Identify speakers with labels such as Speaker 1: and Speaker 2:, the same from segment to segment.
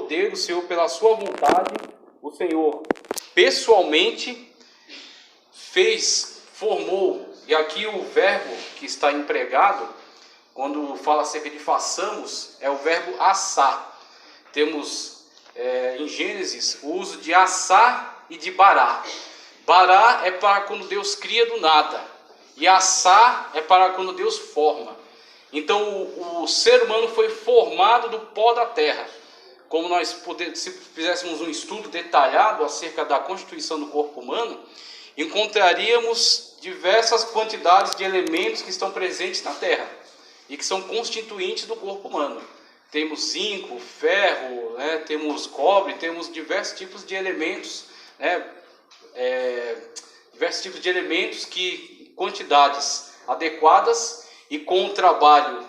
Speaker 1: poder, o Senhor, pela sua vontade, o Senhor pessoalmente formou, e aqui o verbo que está empregado, quando fala acerca de façamos, é o verbo assar. Temos em Gênesis o uso de assar e de bará. Bará é para quando Deus cria do nada, e assar é para quando Deus forma. Então o ser humano foi formado do pó da terra. Como se fizéssemos um estudo detalhado acerca da constituição do corpo humano, encontraríamos diversas quantidades de elementos que estão presentes na terra e que são constituintes do corpo humano. Temos zinco, ferro, né? Temos cobre, temos diversos tipos de elementos, né? Diversos tipos de elementos que, quantidades adequadas e com o trabalho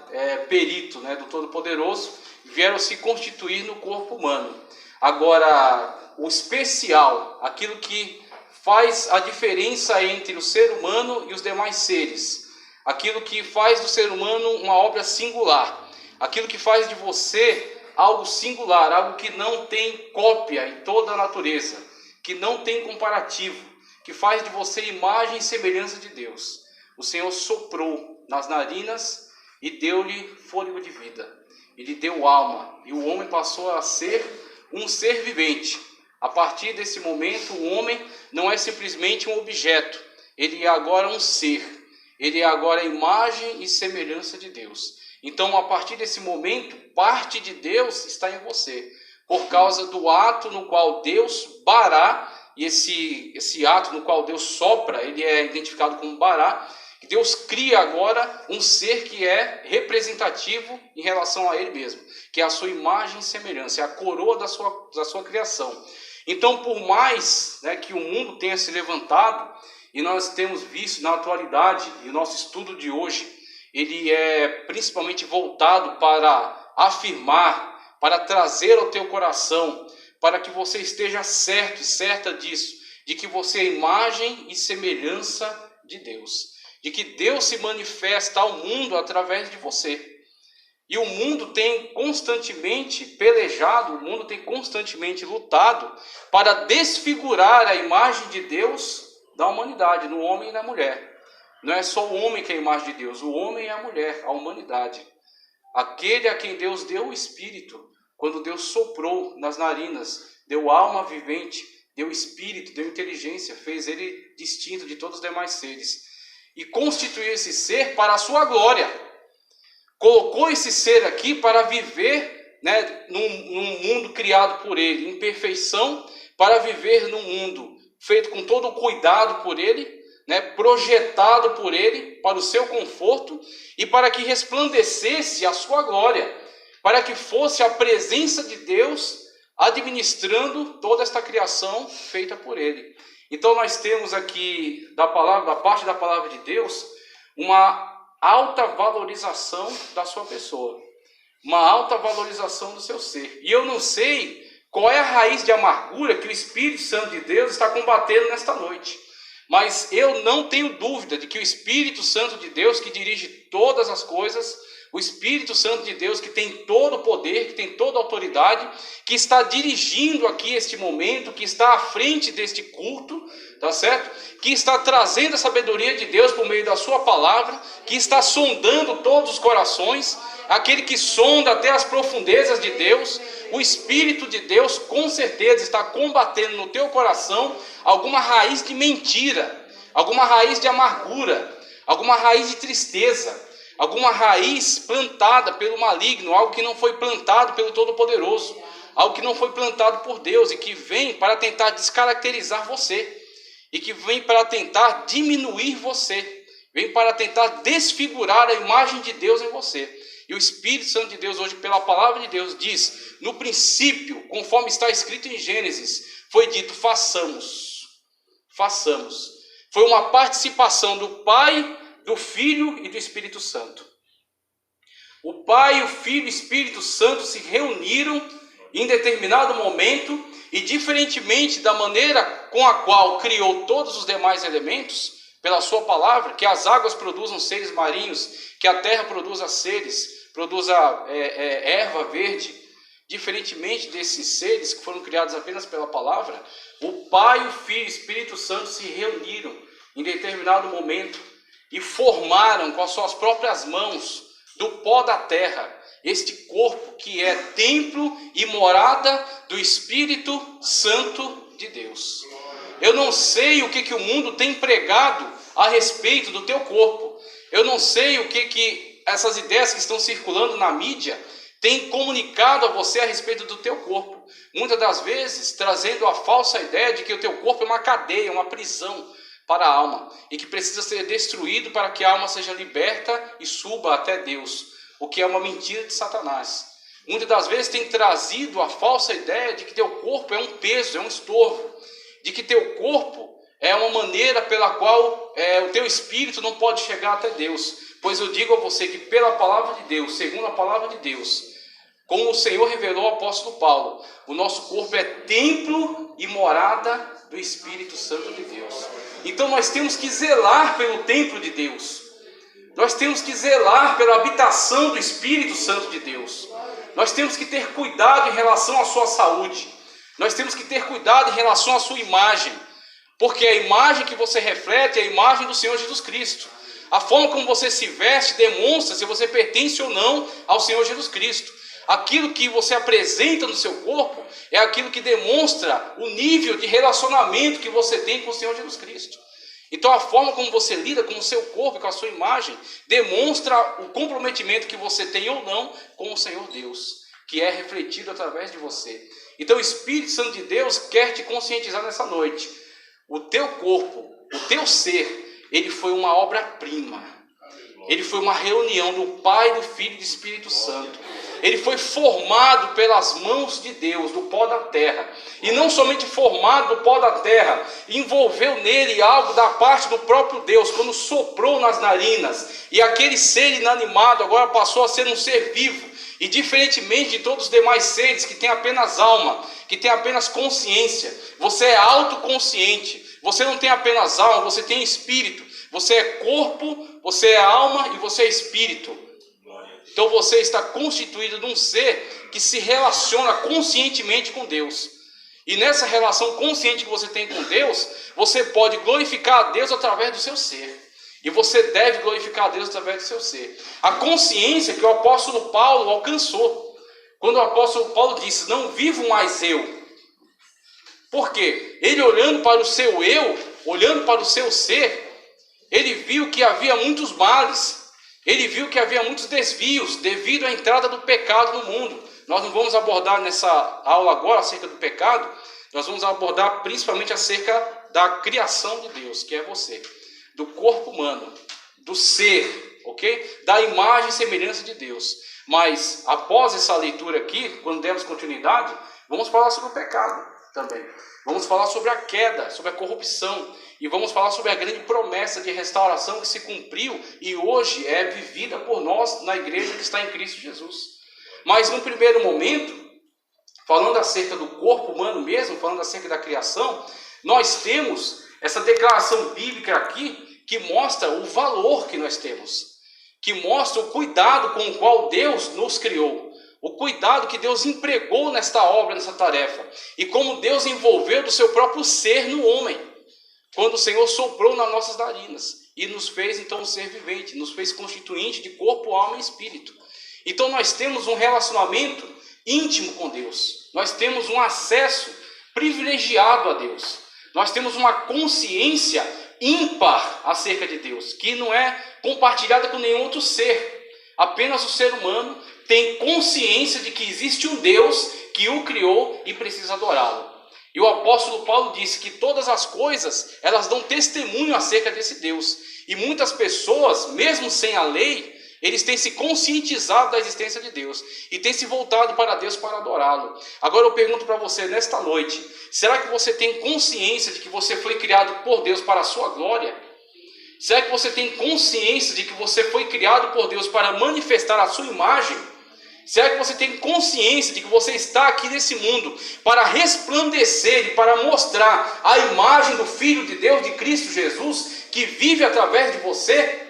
Speaker 1: perito, né, do Todo-Poderoso, vieram se constituir no corpo humano. Agora, o especial, aquilo que faz a diferença entre o ser humano e os demais seres, aquilo que faz do ser humano uma obra singular, aquilo que faz de você algo singular, algo que não tem cópia em toda a natureza, que não tem comparativo, que faz de você imagem e semelhança de Deus. O Senhor soprou nas narinas e deu-lhe fôlego de vida. Ele deu alma, e o homem passou a ser um ser vivente. A partir desse momento, o homem não é simplesmente um objeto, ele é agora um ser, ele é agora a imagem e semelhança de Deus. Então, a partir desse momento, parte de Deus está em você, por causa do ato no qual Deus bará, e esse ato no qual Deus sopra, ele é identificado como bará. Deus cria agora um ser que é representativo em relação a Ele mesmo, que é a sua imagem e semelhança, é a coroa da sua criação. Então, por mais, né, que o mundo tenha se levantado, e nós temos visto na atualidade, e o nosso estudo de hoje, ele é principalmente voltado para afirmar, para trazer ao teu coração, para que você esteja certo e certa disso, de que você é imagem e semelhança de Deus, de que Deus se manifesta ao mundo através de você. E o mundo tem constantemente pelejado, o mundo tem constantemente lutado para desfigurar a imagem de Deus da humanidade, no homem e na mulher. Não é só o homem que é a imagem de Deus, o homem e a mulher, a humanidade. Aquele a quem Deus deu o Espírito, quando Deus soprou nas narinas, deu alma vivente, deu espírito, deu inteligência, fez ele distinto de todos os demais seres. E constituiu esse ser para a sua glória. Colocou esse ser aqui para viver, né, num mundo criado por ele, em perfeição, para viver num mundo feito com todo o cuidado por ele, né, projetado por ele, para o seu conforto, e para que resplandecesse a sua glória, para que fosse a presença de Deus administrando toda esta criação feita por ele. Então nós temos aqui, da parte da palavra de Deus, uma alta valorização da sua pessoa, uma alta valorização do seu ser. E eu não sei qual é a raiz de amargura que o Espírito Santo de Deus está combatendo nesta noite, mas eu não tenho dúvida de que o Espírito Santo de Deus, que dirige todas as coisas, o Espírito Santo de Deus, que tem todo o poder, que tem toda a autoridade, que está dirigindo aqui este momento, que está à frente deste culto, tá certo? Que está trazendo a sabedoria de Deus por meio da sua palavra, que está sondando todos os corações, aquele que sonda até as profundezas de Deus. O Espírito de Deus com certeza está combatendo no teu coração alguma raiz de mentira, alguma raiz de amargura, alguma raiz de tristeza, alguma raiz plantada pelo maligno, algo que não foi plantado pelo Todo-Poderoso, algo que não foi plantado por Deus e que vem para tentar descaracterizar você, e que vem para tentar diminuir você, vem para tentar desfigurar a imagem de Deus em você. E o Espírito Santo de Deus hoje, pela palavra de Deus, diz, no princípio, conforme está escrito em Gênesis, foi dito, façamos. Foi uma participação do Pai, do Filho e do Espírito Santo. O Pai, o Filho e o Espírito Santo se reuniram em determinado momento e, diferentemente da maneira com a qual criou todos os demais elementos, pela sua palavra, que as águas produzam seres marinhos, que a terra produza seres, produza erva verde, Diferentemente desses seres que foram criados apenas pela palavra, o Pai, o Filho e o Espírito Santo se reuniram em determinado momento e formaram com as suas próprias mãos, do pó da terra, este corpo que é templo e morada do Espírito Santo de Deus. Eu não sei o que o mundo tem pregado a respeito do teu corpo. Eu não sei o que essas ideias que estão circulando na mídia têm comunicado a você a respeito do teu corpo. Muitas das vezes trazendo a falsa ideia de que o teu corpo é uma cadeia, uma prisão para a alma, e que precisa ser destruído para que a alma seja liberta e suba até Deus, o que é uma mentira de Satanás. Muitas das vezes tem trazido a falsa ideia de que teu corpo é um peso, é um estorvo, de que teu corpo é uma maneira pela qual o teu espírito não pode chegar até Deus. Pois eu digo a você que pela palavra de Deus, segundo a palavra de Deus, como o Senhor revelou ao apóstolo Paulo, o nosso corpo é templo e morada do Espírito Santo de Deus. Então nós temos que zelar pelo templo de Deus. Nós temos que zelar pela habitação do Espírito Santo de Deus. Nós temos que ter cuidado em relação à sua saúde. Nós temos que ter cuidado em relação à sua imagem. Porque a imagem que você reflete é a imagem do Senhor Jesus Cristo. A forma como você se veste demonstra se você pertence ou não ao Senhor Jesus Cristo. Aquilo que você apresenta no seu corpo é aquilo que demonstra o nível de relacionamento que você tem com o Senhor Jesus Cristo. Então a forma como você lida com o seu corpo e com a sua imagem demonstra o comprometimento que você tem ou não com o Senhor Deus, que é refletido através de você. Então o Espírito Santo de Deus quer te conscientizar nessa noite. O teu corpo, o teu ser, ele foi uma obra-prima. Ele foi uma reunião do Pai, do Filho e do Espírito Santo. Ele foi formado pelas mãos de Deus, do pó da terra. E não somente formado do pó da terra, envolveu nele algo da parte do próprio Deus, quando soprou nas narinas. E aquele ser inanimado agora passou a ser um ser vivo. E diferentemente de todos os demais seres que têm apenas alma, que têm apenas consciência, você é autoconsciente. Você não tem apenas alma, você tem espírito. Você é corpo, você é alma e você é espírito. Então você está constituído de um ser que se relaciona conscientemente com Deus. E nessa relação consciente que você tem com Deus, você pode glorificar a Deus através do seu ser. E você deve glorificar a Deus através do seu ser. A consciência que o apóstolo Paulo alcançou. Quando o apóstolo Paulo disse, não vivo mais eu. Por quê? Ele olhando para o seu eu, olhando para o seu ser, ele viu que havia muitos males. Ele viu que havia muitos desvios devido à entrada do pecado no mundo. Nós não vamos abordar nessa aula agora acerca do pecado. Nós vamos abordar principalmente acerca da criação de Deus, que é você. Do corpo humano, do ser, ok? Da imagem e semelhança de Deus. Mas após essa leitura aqui, quando dermos continuidade, vamos falar sobre o pecado também. Vamos falar sobre a queda, sobre a corrupção. E vamos falar sobre a grande promessa de restauração que se cumpriu e hoje é vivida por nós na igreja que está em Cristo Jesus. Mas num primeiro momento, falando acerca do corpo humano mesmo, falando acerca da criação, nós temos essa declaração bíblica aqui que mostra o valor que nós temos, que mostra o cuidado com o qual Deus nos criou, o cuidado que Deus empregou nesta obra, nessa tarefa, e como Deus envolveu do seu próprio ser no homem. Quando o Senhor soprou nas nossas narinas e nos fez então um ser vivente, nos fez constituinte de corpo, alma e espírito. Então nós temos um relacionamento íntimo com Deus. Nós temos um acesso privilegiado a Deus. Nós temos uma consciência ímpar acerca de Deus, que não é compartilhada com nenhum outro ser. Apenas o ser humano tem consciência de que existe um Deus que o criou e precisa adorá-lo. E o apóstolo Paulo disse que todas as coisas, elas dão testemunho acerca desse Deus. E muitas pessoas, mesmo sem a lei, eles têm se conscientizado da existência de Deus. E têm se voltado para Deus para adorá-lo. Agora eu pergunto para você nesta noite, será que você tem consciência de que você foi criado por Deus para a sua glória? Será que você tem consciência de que você foi criado por Deus para manifestar a sua imagem? Será que você tem consciência de que você está aqui nesse mundo para resplandecer e para mostrar a imagem do Filho de Deus, de Cristo Jesus, que vive através de você,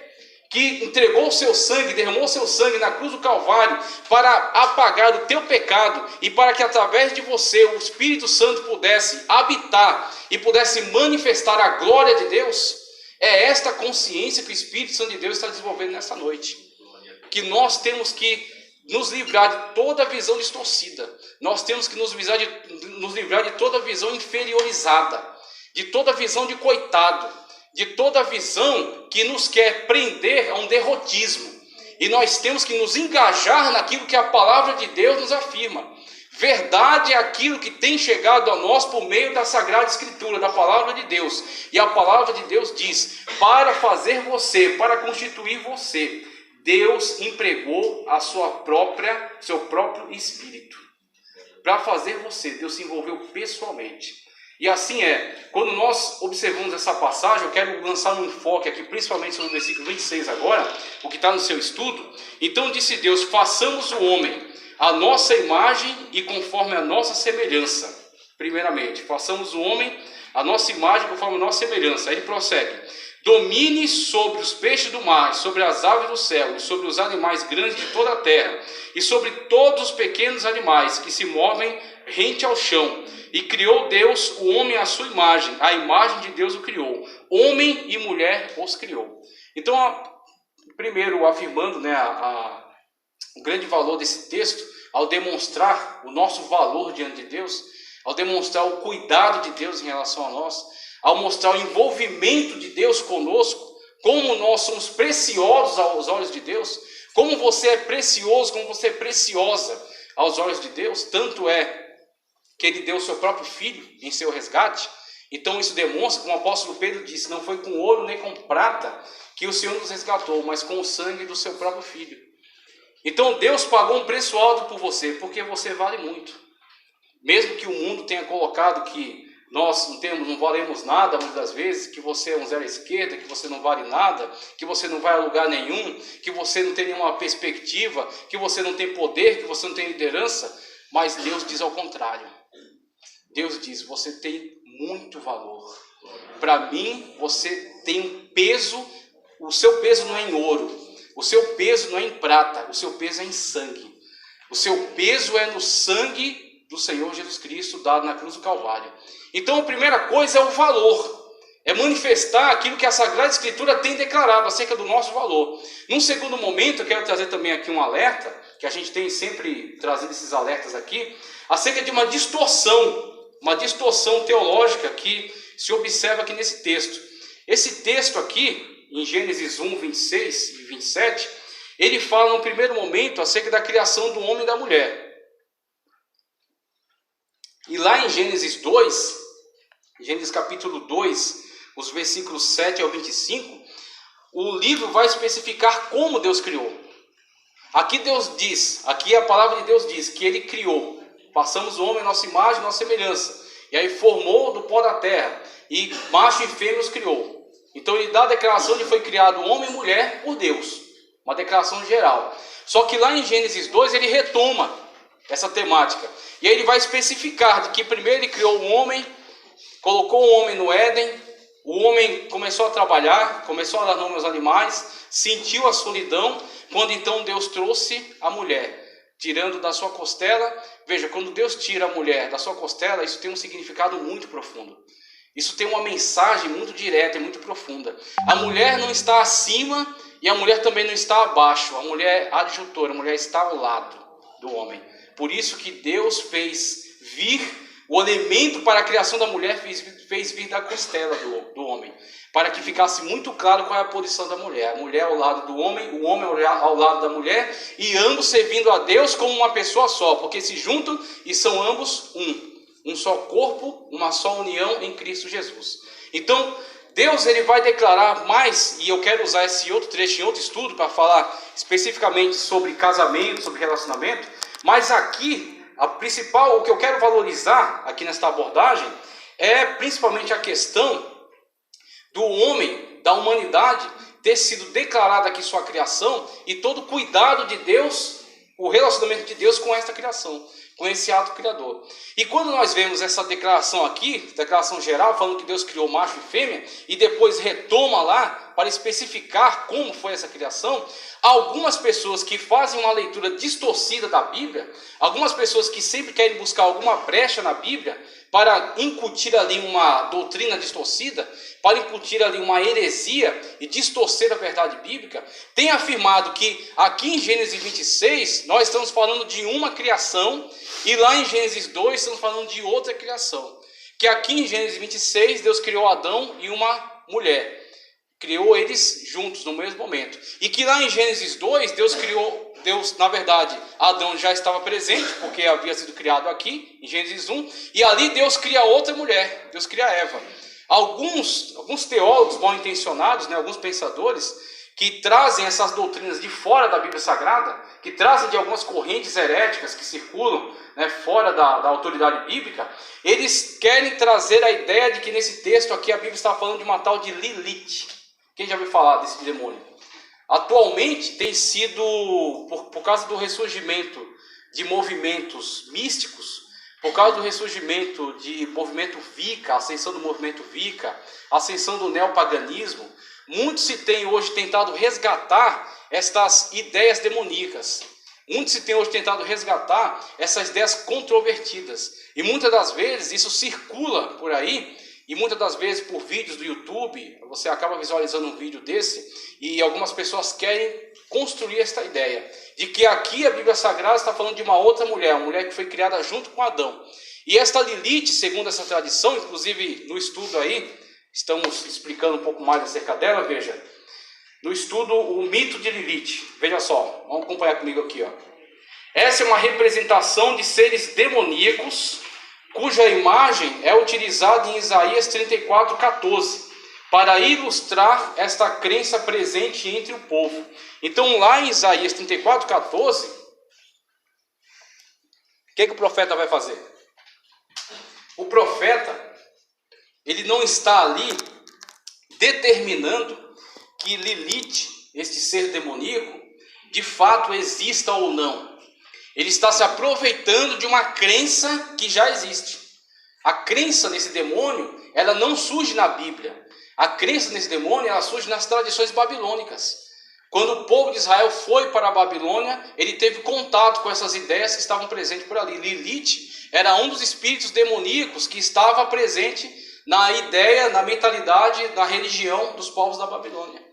Speaker 1: que entregou o seu sangue, derramou o seu sangue na cruz do Calvário para apagar o teu pecado e para que através de você o Espírito Santo pudesse habitar e pudesse manifestar a glória de Deus, é esta consciência que o Espírito Santo de Deus está desenvolvendo nessa noite. Que nós temos que nos livrar de toda visão distorcida. Nós temos que nos livrar de toda visão inferiorizada, de toda visão de coitado, de toda visão que nos quer prender a um derrotismo. E nós temos que nos engajar naquilo que a palavra de Deus nos afirma. Verdade é aquilo que tem chegado a nós por meio da Sagrada Escritura, da palavra de Deus. E a palavra de Deus diz, para fazer você, para constituir você, Deus empregou seu próprio Espírito. Para fazer você, Deus se envolveu pessoalmente. E assim é, quando nós observamos essa passagem, eu quero lançar um enfoque aqui, principalmente no versículo 26 agora, o que está no seu estudo. Então disse Deus, façamos o homem a nossa imagem e conforme a nossa semelhança. Primeiramente, façamos o homem a nossa imagem conforme a nossa semelhança. Aí ele prossegue, domine sobre os peixes do mar, sobre as aves do céu, e sobre os animais grandes de toda a terra, e sobre todos os pequenos animais que se movem rente ao chão. E criou Deus o homem à sua imagem, a imagem de Deus o criou, homem e mulher os criou. Então, primeiro afirmando, o grande valor desse texto, ao demonstrar o nosso valor diante de Deus, ao demonstrar o cuidado de Deus em relação a nós, ao mostrar o envolvimento de Deus conosco, como nós somos preciosos aos olhos de Deus, como você é precioso, como você é preciosa aos olhos de Deus, tanto é que ele deu o seu próprio filho em seu resgate. Então isso demonstra, como o apóstolo Pedro disse, não foi com ouro nem com prata que o Senhor nos resgatou, mas com o sangue do seu próprio filho. Então Deus pagou um preço alto por você, porque você vale muito. Mesmo que o mundo tenha colocado que nós não valemos nada muitas das vezes, que você é um zero à esquerda, que você não vale nada, que você não vai a lugar nenhum, que você não tem nenhuma perspectiva, que você não tem poder, que você não tem liderança, mas Deus diz ao contrário. Deus diz, você tem muito valor. Para mim, você tem um peso, o seu peso não é em ouro, o seu peso não é em prata, o seu peso é em sangue. O seu peso é no sangue do Senhor Jesus Cristo, dado na cruz do Calvário. Então a primeira coisa é o valor, é manifestar aquilo que a Sagrada Escritura tem declarado acerca do nosso valor. Num segundo momento, eu quero trazer também aqui um alerta, que a gente tem sempre trazido esses alertas aqui, acerca de uma distorção teológica que se observa aqui nesse texto. Esse texto aqui, em Gênesis 1, 26 e 27, ele fala no primeiro momento acerca da criação do homem e da mulher. E lá em Gênesis 2, Gênesis capítulo 2, os versículos 7 ao 25, o livro vai especificar como Deus criou. Aqui a palavra de Deus diz que ele criou. Passamos o homem à nossa imagem, à nossa semelhança. E aí formou do pó da terra, e macho e fêmea os criou. Então ele dá a declaração de que foi criado homem e mulher por Deus. Uma declaração geral. Só que lá em Gênesis 2 ele retoma essa temática. E aí ele vai especificar de que primeiro ele criou o homem, colocou o homem no Éden, o homem começou a trabalhar, começou a dar nome aos animais, sentiu a solidão, quando então Deus trouxe a mulher, tirando da sua costela. Veja, quando Deus tira a mulher da sua costela, isso tem um significado muito profundo. Isso tem uma mensagem muito direta e muito profunda. A mulher não está acima e a mulher também não está abaixo. A mulher é adjutora, a mulher está ao lado do homem. Por isso que Deus fez vir o elemento para a criação da mulher, fez vir da costela do homem, para que ficasse muito claro qual é a posição da mulher. A mulher ao lado do homem, o homem ao lado da mulher, e ambos servindo a Deus como uma pessoa só, porque se juntam e são ambos um só corpo, uma só união em Cristo Jesus. Então, Deus ele vai declarar mais, e eu quero usar esse outro trecho em outro estudo para falar especificamente sobre casamento, sobre relacionamento, mas aqui o que eu quero valorizar aqui nesta abordagem é principalmente a questão do homem, da humanidade, ter sido declarada aqui sua criação e todo o cuidado de Deus, o relacionamento de Deus com esta criação, com esse ato criador. E quando nós vemos essa declaração aqui, declaração geral, falando que Deus criou macho e fêmea, e depois retoma lá para especificar como foi essa criação, algumas pessoas que fazem uma leitura distorcida da Bíblia, algumas pessoas que sempre querem buscar alguma brecha na Bíblia para incutir ali uma doutrina distorcida, para incutir ali uma heresia e distorcer a verdade bíblica, têm afirmado que aqui em Gênesis 26 nós estamos falando de uma criação e lá em Gênesis 2 estamos falando de outra criação. Que aqui em Gênesis 26 Deus criou Adão e uma mulher. Criou eles juntos no mesmo momento. E que lá em Gênesis 2, Deus, na verdade, Adão já estava presente, porque havia sido criado aqui, em Gênesis 1, e ali Deus cria outra mulher, Deus cria Eva. Alguns teólogos mal intencionados, né, alguns pensadores, que trazem essas doutrinas de fora da Bíblia Sagrada, que trazem de algumas correntes heréticas que circulam, né, fora da autoridade bíblica, eles querem trazer a ideia de que nesse texto aqui a Bíblia está falando de uma tal de Lilith. Quem já ouviu falar desse demônio? Atualmente tem sido, por causa do ressurgimento de movimentos místicos, por causa do ressurgimento de movimento Wicca, ascensão do movimento Wicca, ascensão do neopaganismo, muito se tem hoje tentado resgatar estas ideias demoníacas. Muito se tem hoje tentado resgatar essas ideias controvertidas. E muitas das vezes isso circula por aí, e muitas das vezes por vídeos do YouTube, você acaba visualizando um vídeo desse, e algumas pessoas querem construir esta ideia, de que aqui a Bíblia Sagrada está falando de uma outra mulher, uma mulher que foi criada junto com Adão. E esta Lilith, segundo essa tradição, inclusive no estudo aí, estamos explicando um pouco mais acerca dela, veja. No estudo, o mito de Lilith. Veja só, vamos acompanhar comigo aqui, ó. Essa é uma representação de seres demoníacos, cuja imagem é utilizada em Isaías 34:14, para ilustrar esta crença presente entre o povo. Então, lá em Isaías 34:14, o que o profeta vai fazer? O profeta, ele não está ali determinando que Lilith, este ser demoníaco, de fato exista ou não. Ele está se aproveitando de uma crença que já existe. A crença nesse demônio, ela não surge na Bíblia. A crença nesse demônio, ela surge nas tradições babilônicas. Quando o povo de Israel foi para a Babilônia, ele teve contato com essas ideias que estavam presentes por ali. Lilith era um dos espíritos demoníacos que estava presente na ideia, na mentalidade, na religião dos povos da Babilônia.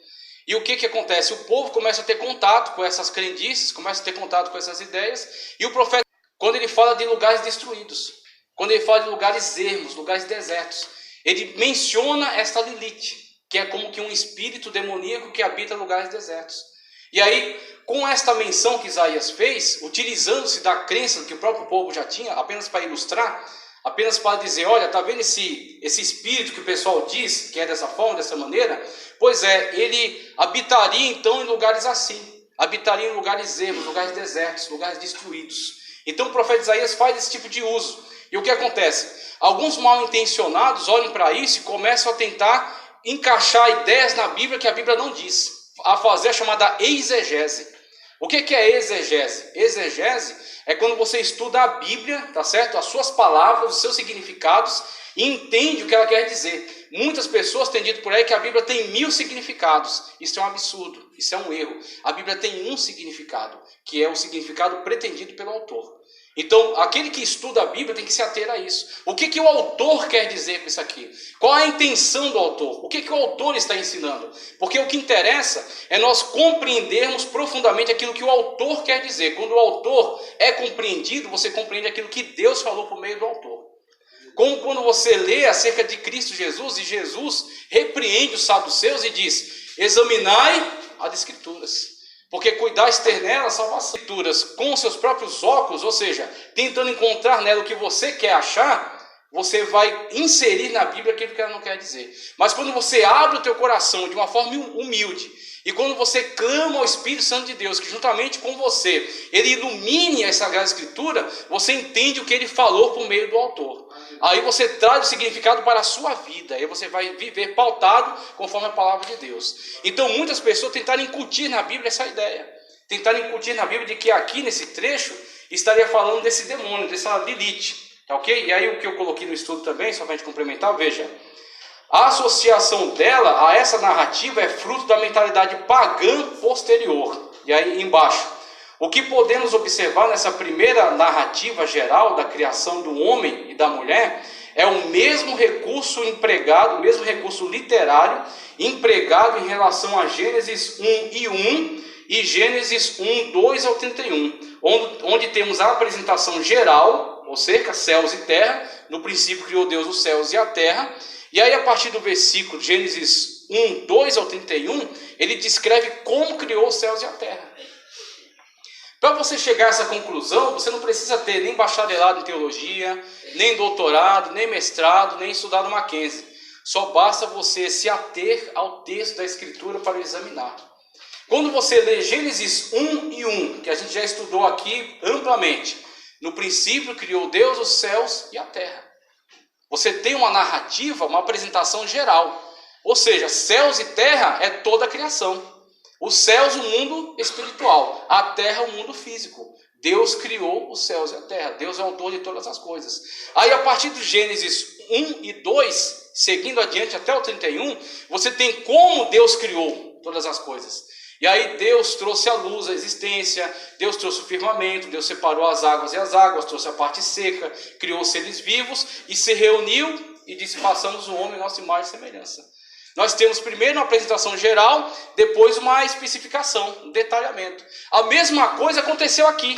Speaker 1: E o que acontece? O povo começa a ter contato com essas crendices, começa a ter contato com essas ideias, e o profeta, quando ele fala de lugares destruídos, quando ele fala de lugares ermos, lugares desertos, ele menciona esta Lilith, que é como que um espírito demoníaco que habita lugares desertos. E aí, com esta menção que Isaías fez, utilizando-se da crença que o próprio povo já tinha, apenas para ilustrar, apenas para dizer, olha, está vendo esse espírito que o pessoal diz, que é dessa forma, dessa maneira? Pois é, ele habitaria então em lugares assim, habitaria em lugares ermos, lugares desertos, lugares destruídos. Então o profeta Isaías faz esse tipo de uso. E o que acontece? Alguns mal intencionados olham para isso e começam a tentar encaixar ideias na Bíblia que a Bíblia não diz, a fazer a chamada exegese. O que é exegese? Exegese é quando você estuda a Bíblia, tá certo? As suas palavras, os seus significados, e entende o que ela quer dizer. Muitas pessoas têm dito por aí que a Bíblia tem 1000 significados. Isso é um absurdo, isso é um erro. A Bíblia tem um significado, que é o significado pretendido pelo autor. Então, aquele que estuda a Bíblia tem que se ater a isso. O que o autor quer dizer com isso aqui? Qual a intenção do autor? O que o autor está ensinando? Porque o que interessa é nós compreendermos profundamente aquilo que o autor quer dizer. Quando o autor é compreendido, você compreende aquilo que Deus falou por meio do autor. Como quando você lê acerca de Cristo Jesus, e Jesus repreende os saduceus e diz, examinai as Escrituras. Porque cuidais ter nela salvação. Escrituras com seus próprios óculos, ou seja, tentando encontrar nela o que você quer achar, você vai inserir na Bíblia aquilo que ela não quer dizer. Mas quando você abre o teu coração de uma forma humilde, e quando você clama ao Espírito Santo de Deus, que juntamente com você, ele ilumine a Sagrada Escritura, você entende o que ele falou por meio do autor. Aí você traz o significado para a sua vida, aí você vai viver pautado conforme a palavra de Deus. Então muitas pessoas tentaram incutir na Bíblia essa ideia, tentaram incutir na Bíblia de que aqui nesse trecho estaria falando desse demônio, dessa Lilith, tá ok? E aí o que eu coloquei no estudo também, só para a gente complementar, veja, A associação dela a essa narrativa é fruto da mentalidade pagã posterior. E aí embaixo, o que podemos observar nessa primeira narrativa geral da criação do homem e da mulher é o mesmo recurso empregado, o mesmo recurso literário empregado em relação a Gênesis 1:1 e Gênesis 1:2 ao 31, onde temos a apresentação geral, ou seja, céus e terra. No princípio criou Deus os céus e a terra. E aí, a partir do versículo Gênesis 1:2 ao 31, ele descreve como criou os céus e a terra. Para você chegar a essa conclusão, você não precisa ter nem bacharelado em teologia, nem doutorado, nem mestrado, nem estudado Mackenzie. Só basta você se ater ao texto da Escritura para examinar. Quando você lê Gênesis 1:1, que a gente já estudou aqui amplamente, no princípio criou Deus os céus e a terra. Você tem uma narrativa, uma apresentação geral. Ou seja, céus e terra é toda a criação. Os céus, o mundo espiritual. A terra, o mundo físico. Deus criou os céus e a terra. Deus é o autor de todas as coisas. Aí, a partir do Gênesis 1 e 2, seguindo adiante até o 31, você tem como Deus criou todas as coisas. E aí Deus trouxe a luz, a existência, Deus trouxe o firmamento, Deus separou as águas e as águas, trouxe a parte seca, criou seres vivos e se reuniu e disse: façamos o homem nossa imagem e semelhança. Nós temos primeiro uma apresentação geral, depois uma especificação, um detalhamento. A mesma coisa aconteceu aqui.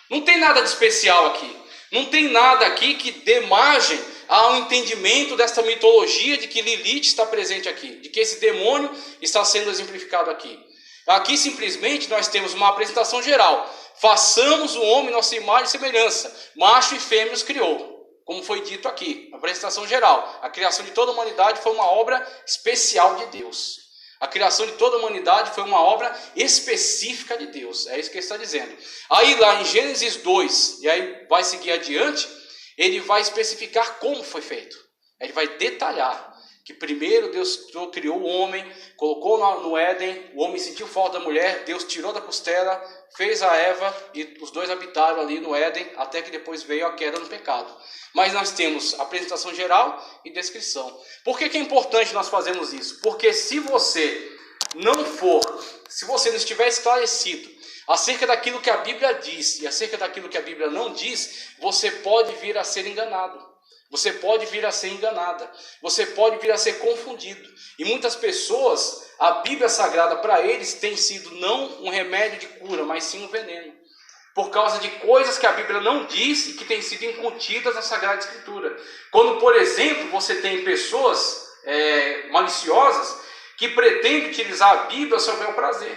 Speaker 1: Não tem nada de especial aqui. Não tem nada aqui que dê margem ao entendimento desta mitologia de que Lilith está presente aqui, de que esse demônio está sendo exemplificado aqui. Aqui simplesmente nós temos uma apresentação geral. Façamos o homem nossa imagem e semelhança. Macho e fêmea os criou. Como foi dito aqui, a apresentação geral. A criação de toda a humanidade foi uma obra especial de Deus. A criação de toda a humanidade foi uma obra específica de Deus. É isso que ele está dizendo. Aí lá em Gênesis 2, e aí vai seguir adiante, ele vai especificar como foi feito. Ele vai detalhar que primeiro Deus criou o homem, colocou no Éden, o homem sentiu falta da mulher, Deus tirou da costela, fez a Eva e os dois habitaram ali no Éden, até que depois veio a queda no pecado. Mas nós temos apresentação geral e descrição. Por que é importante nós fazermos isso? Porque se você não estiver esclarecido acerca daquilo que a Bíblia diz e acerca daquilo que a Bíblia não diz, você pode vir a ser enganado. Você pode vir a ser enganada. Você pode vir a ser confundido. E muitas pessoas, a Bíblia Sagrada para eles tem sido não um remédio de cura, mas sim um veneno. Por causa de coisas que a Bíblia não diz e que têm sido incutidas na Sagrada Escritura. Quando, por exemplo, você tem pessoas maliciosas que pretendem utilizar a Bíblia ao seu bel prazer.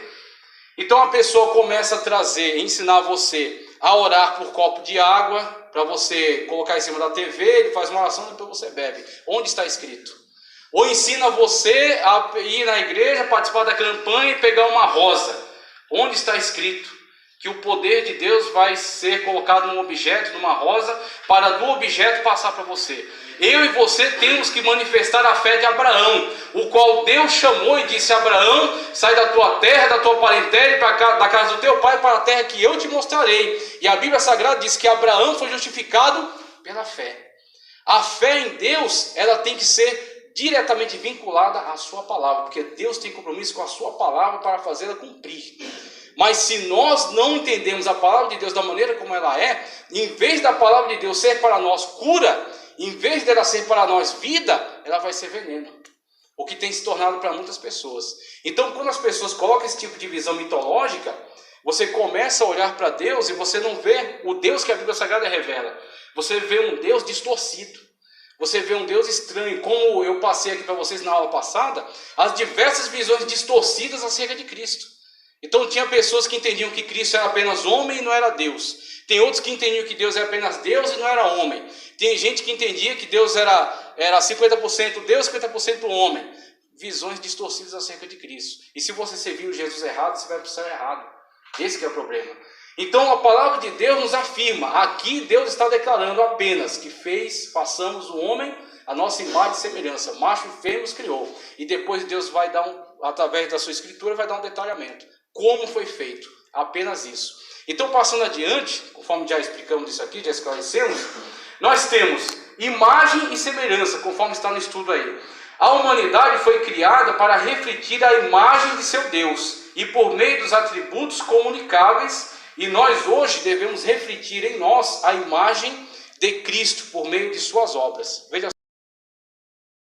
Speaker 1: Então a pessoa começa a trazer, ensinar você a orar por copo de água, para você colocar em cima da TV, ele faz uma oração e depois você bebe. Onde está escrito? Ou ensina você a ir na igreja, participar da campanha e pegar uma rosa. Onde está escrito que o poder de Deus vai ser colocado num objeto, numa rosa, para do objeto passar para você? Eu e você temos que manifestar a fé de Abraão, o qual Deus chamou e disse: Abraão, sai da tua terra, da tua parentela, da casa do teu pai, para a terra que eu te mostrarei. E a Bíblia Sagrada diz que Abraão foi justificado pela fé. A fé em Deus, ela tem que ser diretamente vinculada à sua palavra, porque Deus tem compromisso com a sua palavra para fazê-la cumprir. Mas se nós não entendemos a palavra de Deus da maneira como ela é, em vez da palavra de Deus ser para nós cura, em vez dela ser para nós vida, ela vai ser veneno. O que tem se tornado para muitas pessoas. Então, quando as pessoas colocam esse tipo de visão mitológica, você começa a olhar para Deus e você não vê o Deus que a Bíblia Sagrada revela. Você vê um Deus distorcido. Você vê um Deus estranho. Como eu passei aqui para vocês na aula passada, as diversas visões distorcidas acerca de Cristo. Então, tinha pessoas que entendiam que Cristo era apenas homem e não era Deus. Tem outros que entendiam que Deus era apenas Deus e não era homem. Tem gente que entendia que Deus era 50% Deus, 50% homem. Visões distorcidas acerca de Cristo. E se você serviu Jesus errado, você vai para o céu errado. Esse que é o problema. Então a palavra de Deus nos afirma. Aqui Deus está declarando apenas que façamos o homem a nossa imagem e semelhança. Macho e fêmea os criou. E depois Deus vai dar através da sua escritura, vai dar um detalhamento. Como foi feito. Apenas isso. Então, passando adiante, conforme já explicamos isso aqui, já esclarecemos, nós temos imagem e semelhança, conforme está no estudo aí. A humanidade foi criada para refletir a imagem de seu Deus e por meio dos atributos comunicáveis, e nós hoje devemos refletir em nós a imagem de Cristo por meio de suas obras. Veja